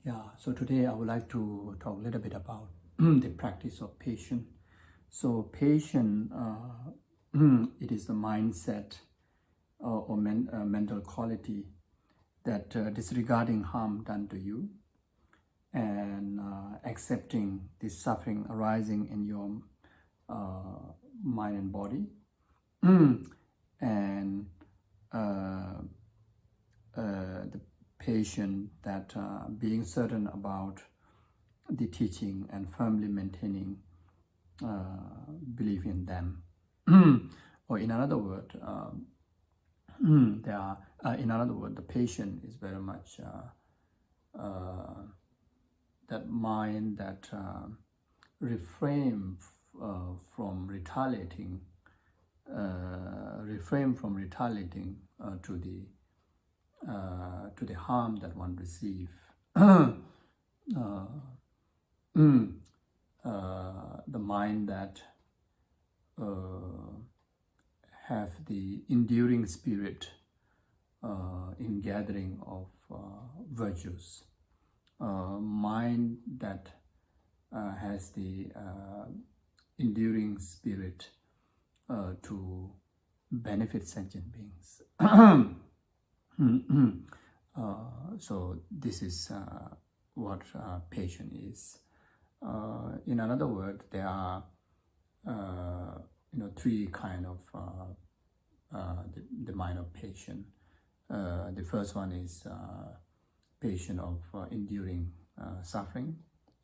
Yeah, so today I would like to talk a little bit about the practice of patience. So patience, it is the mindset or mental quality that disregarding harm done to you and accepting the suffering arising in your mind and body and the patient that being certain about the teaching and firmly maintaining belief in them. Or in another word, the patient is very much that mind that refrain from retaliating, to the harm that one receive. The mind that have the enduring spirit in gathering of virtues. Mind that has the enduring spirit to benefit sentient beings. So this is what patience is. In another word, there are three kind of the mind of patience. The first one is patience of enduring suffering,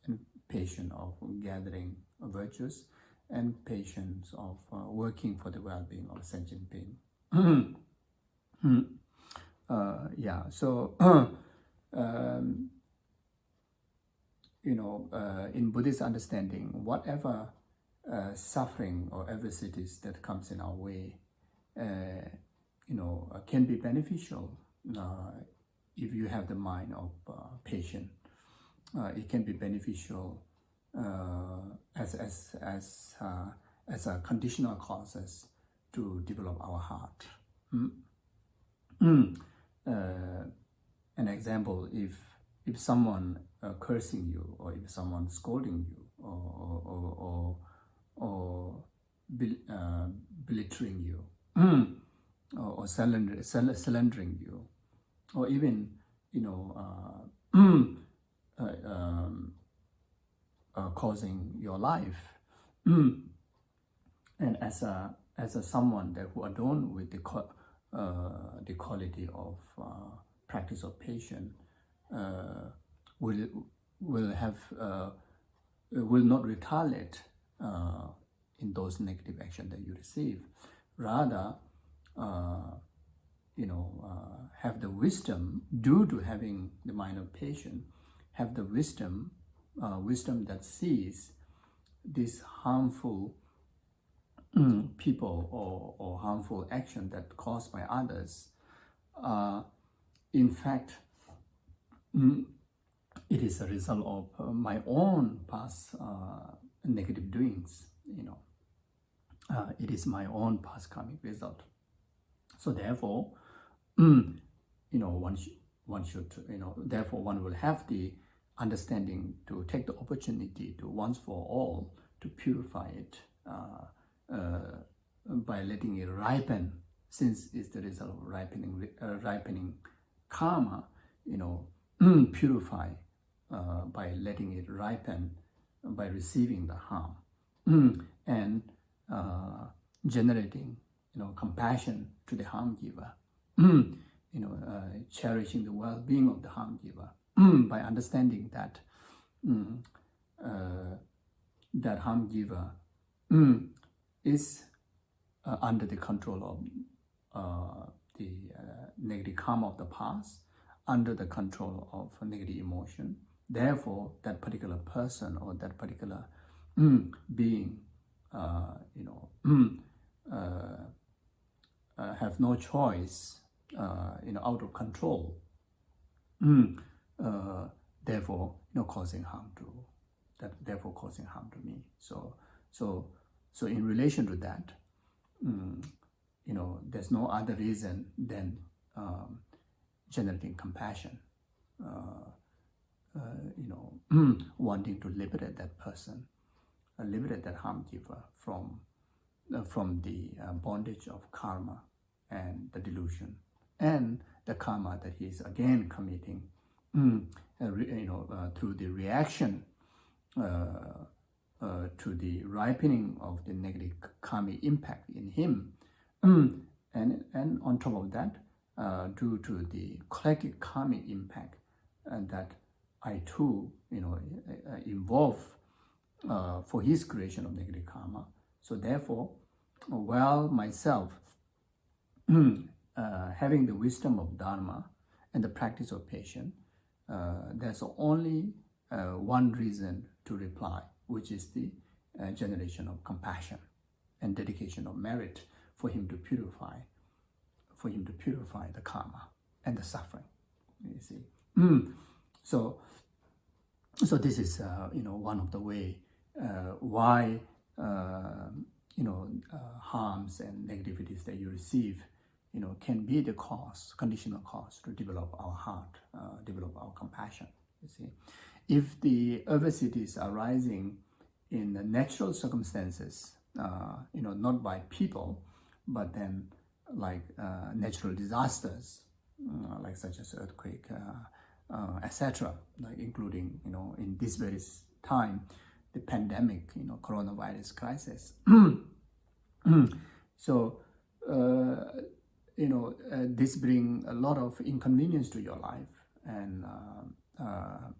and patience of gathering virtues, and patience of working for the well-being of sentient being. In Buddhist understanding, whatever suffering or adversities that comes in our way, can be beneficial if you have the mind of patience. It can be beneficial as a conditional causes to develop our heart. An example, if someone cursing you, or if someone scolding you, or belittling you, or slandering you, or even causing your life, and as a someone that who adorned with the quality of practice of patience, will not retaliate in those negative actions that you receive. Rather, have the wisdom, due to having the mind of patience, have the wisdom that sees this harmful people or harmful action that caused by others. In fact, it is a result of my own past negative doings. It is my own past karmic result. So therefore, one should, therefore one will have the understanding to take the opportunity to once for all to purify it by letting it ripen, since it's the result of ripening karma. Purify by letting it ripen, by receiving the harm, and generating compassion to the harm giver, cherishing the well-being of the harm giver, by understanding that that harm giver is under the control of the negative karma of the past, under the control of negative emotion. Therefore, that particular person or that particular being, have no choice, out of control. Therefore, causing harm to me. So in relation to that, there's no other reason than generating compassion wanting to liberate that person, liberate that harm giver from the bondage of karma and the delusion and the karma that he is again committing through the reaction to the ripening of the negative karmic impact in him, and on top of that, due to the collective karmic impact that I too involve for his creation of negative karma. So therefore, while myself having the wisdom of Dharma and the practice of patience, there's only one reason to reply, which is the generation of compassion and dedication of merit for him to purify the karma and the suffering. You see, so this is one of the way why harms and negativities that you receive can be the cause, conditional cause to develop our heart, develop our compassion. You see, if the adversities are arising in the natural circumstances, not by people, but then like natural disasters, like such as earthquake, etc., like including in this very time, the pandemic, coronavirus crisis. So this brings a lot of inconvenience to your life and a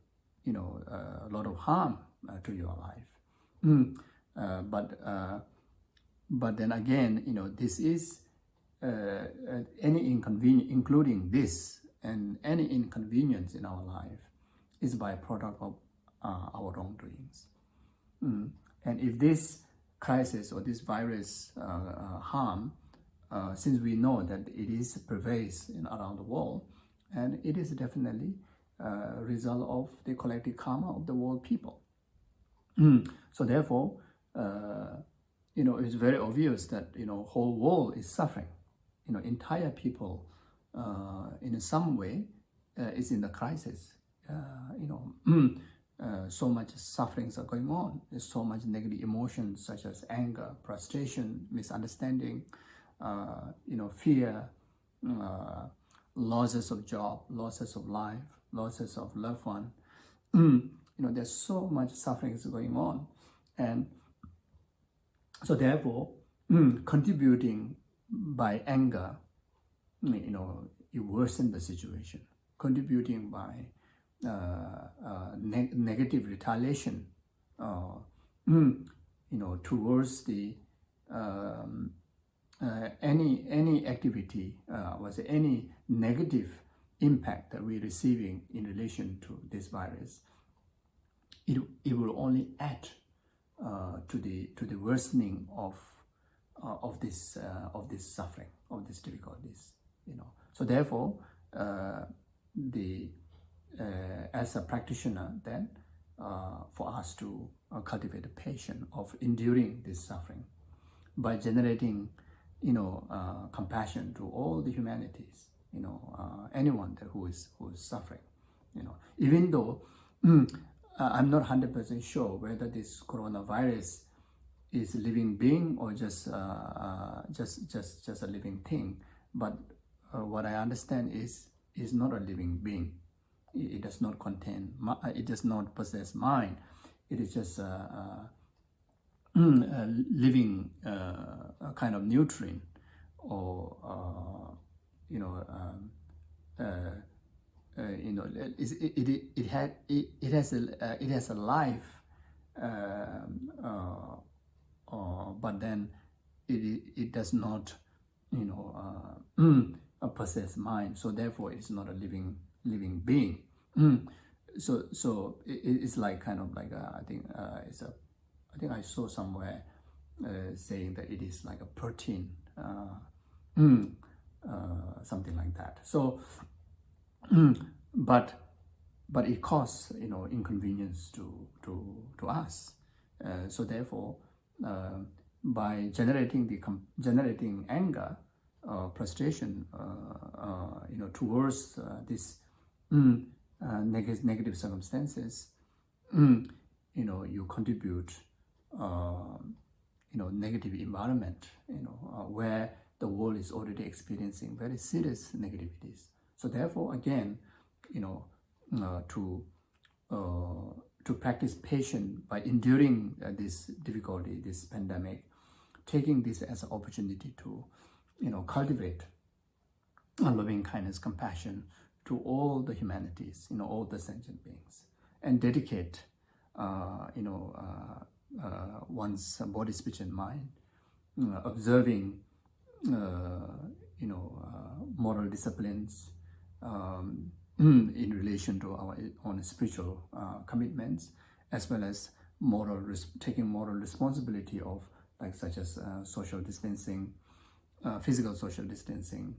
lot of harm to your life. But then again, this is any inconvenience, including this and any inconvenience in our life, is by product of our wrongdoings. And if this crisis or this virus harm, since we know that it is pervasive around the world, and it is definitely a result of the collective karma of the world people. So therefore, it's very obvious that whole world is suffering. Entire people in some way is in the crisis. So much sufferings are going on. There's so much negative emotions such as anger, frustration, misunderstanding, fear, losses of job, losses of life, losses of loved one. There's so much sufferings going on, and so therefore, contributing by anger, you worsen the situation. Contributing by negative retaliation, towards the any activity, any negative impact that we're receiving in relation to this virus, it will only add to the worsening of this suffering, of these difficulties. So therefore, as a practitioner, then for us to cultivate the patience of enduring this suffering by generating compassion to all the humanities, anyone who is suffering, even though I'm not 100% sure whether this coronavirus is a living being or just a living thing, but what I understand is not a living being. It does not contain, it does not possess mind. It is just a living kind of nutrient, or it has a life, but then it does not possess mind. So therefore, it's not a living being. So it's like kind of like I think I saw somewhere saying that it is like a protein, something like that. So, but it causes inconvenience to us. So therefore, by generating anger, frustration, towards this negative circumstances, you contribute, negative environment, where the world is already experiencing very serious negativities. So therefore, again, to practice patience by enduring this difficulty, this pandemic, taking this as an opportunity to, cultivate loving kindness, compassion to all the humanities, all the sentient beings, and dedicate, one's body, speech, and mind, observing, moral disciplines in relation to our own spiritual commitments, as well as taking moral responsibility of, like, such as social distancing, physical social distancing,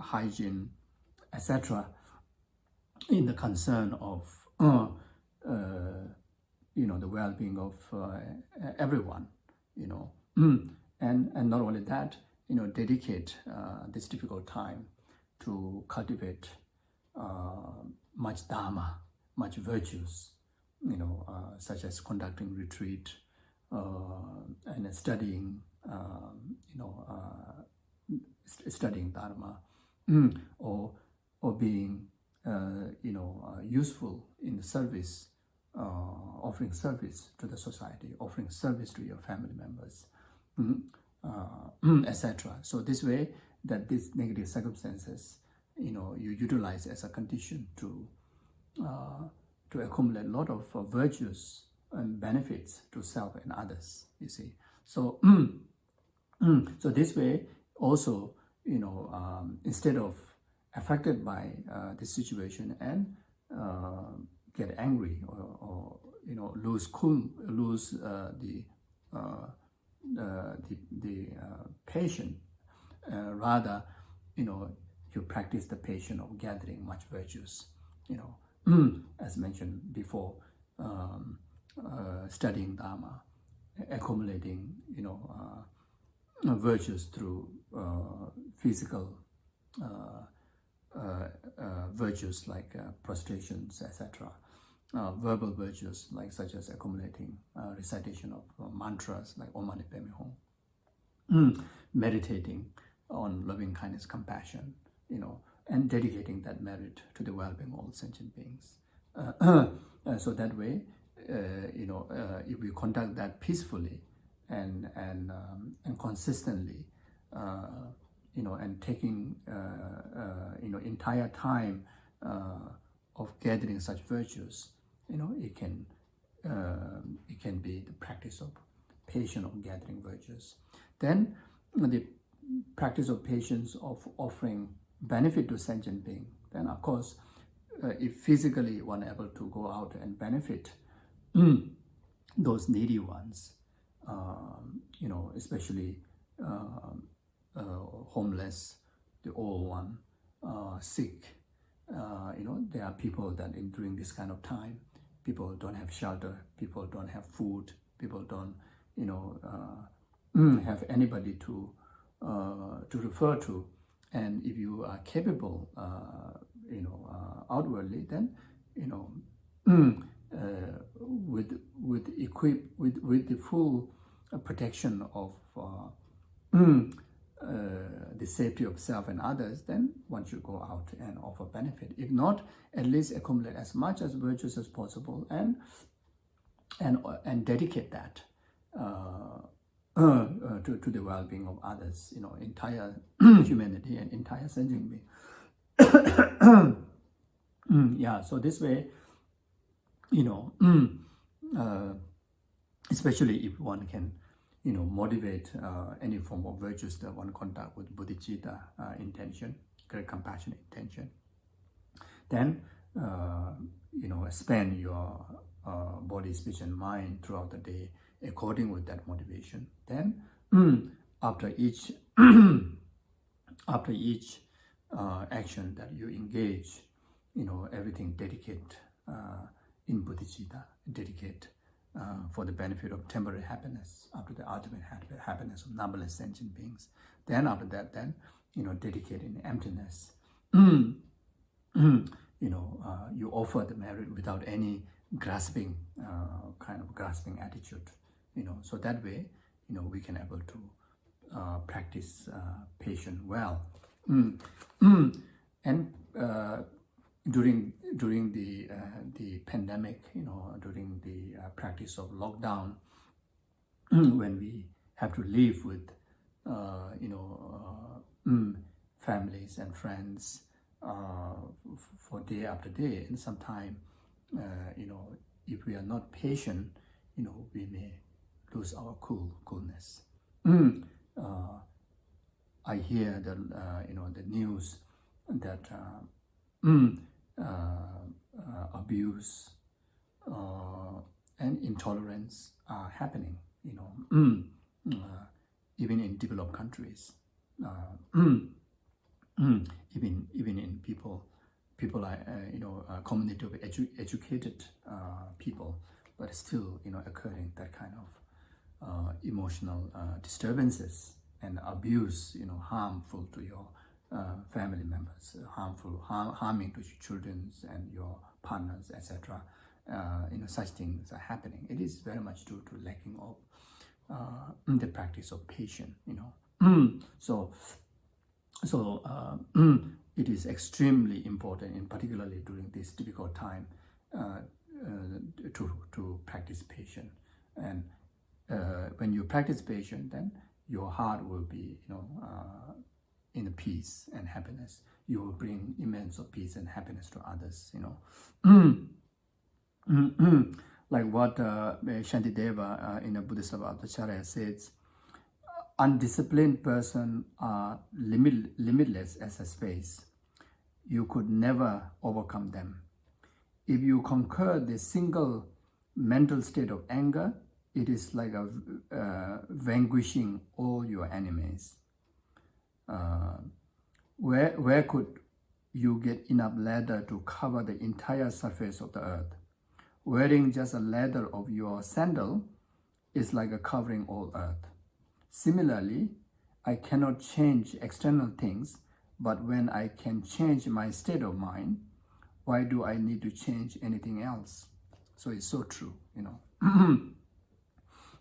hygiene, etc., in the concern of the well-being of everyone, and not only that, dedicate this difficult time to cultivate much dharma, much virtues, such as conducting retreat and studying, studying dharma, or being, useful in the service, offering service to the society, offering service to your family members, etc. So this way, that these negative circumstances, you utilize as a condition to accumulate a lot of virtues and benefits to self and others, you see. So, so this way also, instead of affected by this situation and get angry or lose the patience, rather, you practice the patience of gathering much virtues, as mentioned before, studying Dharma, accumulating, virtues through physical virtues like prostrations, etc. Verbal virtues like such as accumulating recitation of mantras like Om Mani Padme Hum, meditating on loving kindness, compassion, and dedicating that merit to the well-being of all sentient beings. So that way, if we conduct that peacefully and consistently, and taking entire time of gathering such virtues, it can be the practice of patience of gathering virtues. Then the practice of patience of offering benefit to sentient being. Then of course, if physically one able to go out and benefit those needy ones, especially homeless, the old one, sick. There are people that during this kind of time, people don't have shelter, people don't have food, people don't, have anybody to refer to. And if you are capable, outwardly, then, with the full protection of the safety of self and others, then one should go out and offer benefit. If not, at least accumulate as much as virtues as possible and dedicate that to the well-being of others, entire humanity and entire sentient being. Yeah, so this way, especially if one can, motivate any form of virtues that one conduct with bodhicitta intention, great compassion intention, then, spend your body, speech, and mind throughout the day according with that motivation. Then, after each action that you engage, everything dedicate in bodhicitta, dedicate for the benefit of temporary happiness, after the ultimate happiness of numberless sentient beings. Then after that, dedicate in emptiness you offer the merit without any grasping, kind of grasping attitude, so that way, we can able to practice patience well. And during the pandemic, during the practice of lockdown, when we have to live with families and friends for day after day, and sometimes if we are not patient, we may lose our coolness. I hear the news that abuse and intolerance are happening, even in developed countries, even in people are community of educated people, but still occurring that kind of emotional disturbances and abuse, harmful to your family members, harming to your children and your partners, etc. Such things are happening. It is very much due to lacking of the practice of patience. So it is extremely important, and particularly during this difficult time, to practice patience. And when you practice patience, then your heart will be, in peace and happiness. You will bring immense of peace and happiness to others. Like what Shantideva in the Buddhist Abhacharya says, undisciplined person are limitless as a space. You could never overcome them. If you conquer the single mental state of anger, it is like vanquishing all your enemies. Where could you get enough leather to cover the entire surface of the earth? Wearing just a leather of your sandal is like a covering all earth. Similarly, I cannot change external things, but when I can change my state of mind, why do I need to change anything else? So it's so true,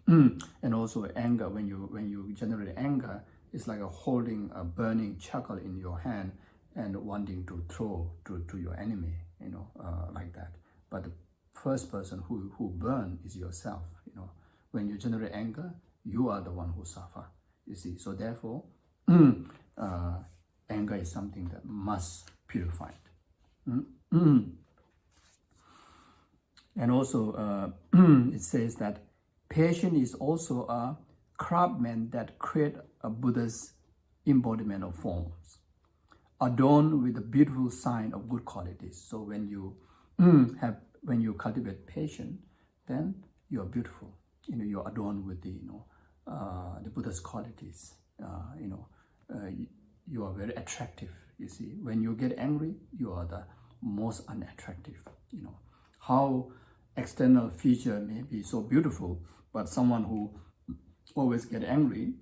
And also anger, when you generate anger, it's like holding a burning charcoal in your hand and wanting to throw to your enemy, like that. But the first person who burn is yourself. When you generate anger, you are the one who suffer, you see. So therefore, anger is something that must purify. And also, it says that patience is also a craftsman that create a Buddha's embodiment of forms, adorned with a beautiful sign of good qualities. So when you when you cultivate patience, then you are beautiful. You're adorned with the Buddha's qualities. You are very attractive. You see, when you get angry, you are the most unattractive. How external feature may be so beautiful, but someone who always get angry,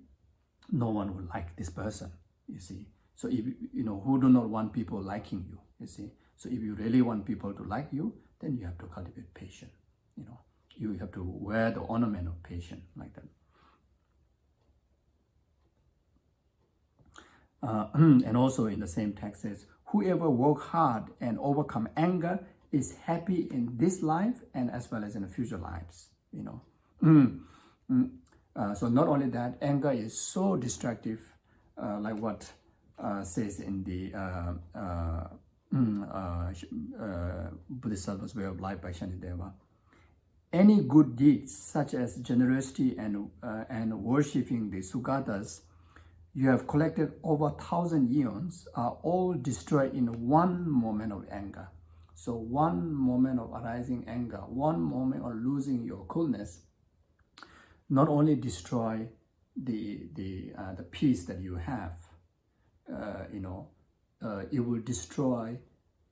no one will like this person. You see, so if who do not want people liking you. You see, so if you really want people to like you, then you have to cultivate patience. You have to wear the ornament of patience like that. And also in the same text says, whoever work hard and overcome anger is happy in this life and as well as in the future lives. So not only that, anger is so destructive, like what says in the Bodhisattva's Way of Life by Shantideva. Any good deeds such as generosity and worshipping the Sugatas you have collected over 1,000 eons are all destroyed in one moment of anger. So one moment of arising anger, one moment of losing your coolness, not only destroy the peace that you have, it will destroy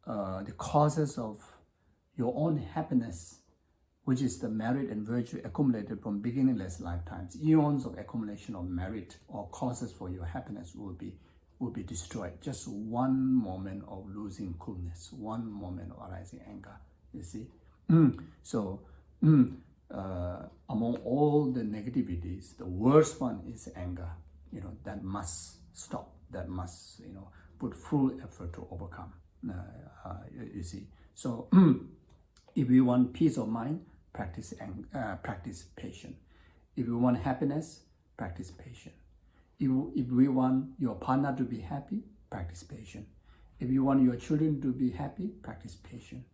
the causes of your own happiness, which is the merit and virtue accumulated from beginningless lifetimes. Eons of accumulation of merit or causes for your happiness will be will be destroyed. Just one moment of losing coolness, one moment of arising anger, you see. So among all the negativities, the worst one is anger. That must stop. That must, put full effort to overcome. You see. So if we want peace of mind, practice patience. If we want happiness, practice patience. If we want your partner to be happy, practice patience. If you want your children to be happy, practice patience.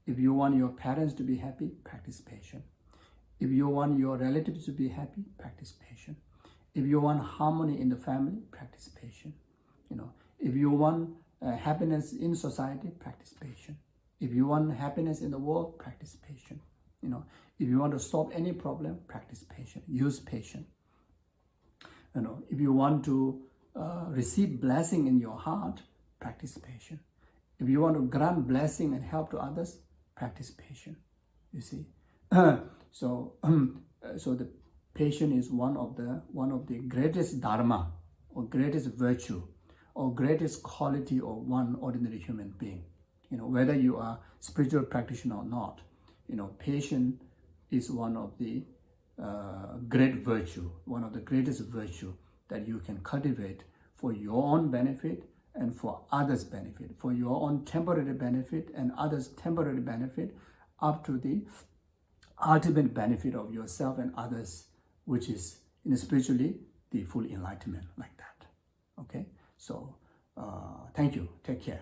If you want your parents to be happy, practice patience. If you want your relatives to be happy, practice patience. If you want harmony in the family, practice patience. If you want happiness in society, practice patience. If you want happiness in the world, practice patience. If you want to solve any problem, practice patience. Use patience. If you want to receive blessing in your heart, practice patience. If you want to grant blessing and help to others, practice patience. You see. So the patience is one of the greatest dharma or greatest virtue or greatest quality of one ordinary human being. Whether you are spiritual practitioner or not, patience is one of the great virtue, one of the greatest virtue that you can cultivate for your own benefit and for others' benefit, for your own temporary benefit and others' temporary benefit, up to the ultimate benefit of yourself and others, which is spiritually the full enlightenment, like that. Okay, so thank you. Take care.